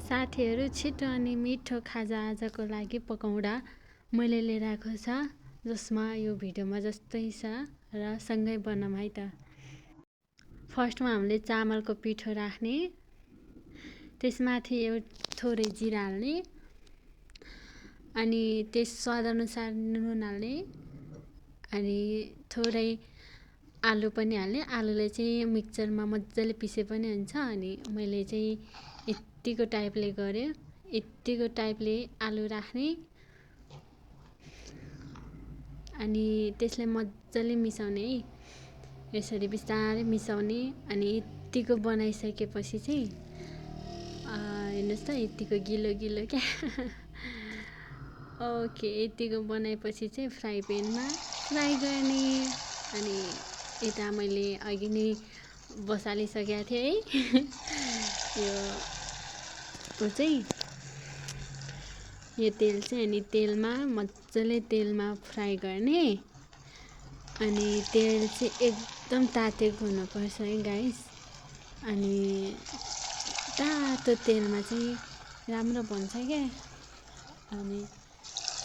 साथीहरू छिटो अनि मिठो खाजा आजको लागि पकाउँदा मैले लिएर आएको छ, जसमा यो भिडियोमा जस्तै छ र सँगै बनाऊँ है त। फर्स्टमा हामीले चामलको पिठो राख्ने, त्यसमाथि थोरै जिरा हाल्ने, अनि त्यस स्वादअनुसार नुन हाल्ने, अनि थोरै आलु पनि हाल्ने। आलुलाई चाहिँ मिक्सरमा मजाले पिसे पनि हुन्छ। अनि मैले चाहिँ यत्तिको टाइपले गरेँ, यत्तिको टाइपले आलु राख्ने, अनि त्यसलाई मजाले मिसाउने है, यसरी बिस्तारै मिसाउने। अनि यत्तिको बनाइसकेपछि चाहिँ हेर्नुहोस् त, यत्तिको गिलो गिलो क्या ओके, यत्तिको बनाएपछि चाहिँ फ्राई प्यानमा फ्राई गर्ने। अनि यता मैले अघि नै बसालिसकेको थिएँ है यो तेल चाहिँ, अनि तेलमा मजाले फ्राई गर्ने। अनि तेल चाहिँ एकदम तातेको हुनुपर्छ है गाइस। अनि तातो तेलमा चाहिँ राम्रो बन्छ क्या। अनि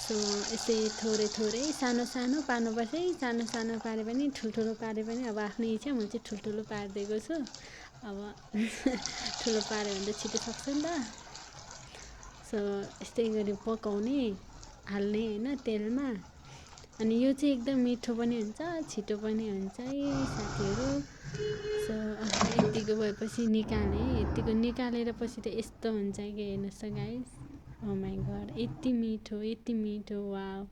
यसै थोरै थोरै सानो सानो पार्नुपर्छ है। सानो सानो पारे पनि ठुल्ठुलो पारे पनि अब आफ्नै इच्छा। म चाहिँ ठुल्ठुलो पारिदिएको छु। अब ठुलो पाऱ्यो भने त छिटो सक्छ नि त। यस्तै गरी पकाउने, हाल्ने होइन तेलमा। अनि यो चाहिँ एकदम मिठो पनि हुन्छ, छिटो पनि हुन्छ है साथीहरू। यत्तिको भएपछि निकाल्ने, यत्तिको निकालेर पछि त यस्तो हुन्छ कि हेर्नुहोस् त गाइस, ओ माई गड, यति मिठो वाउ।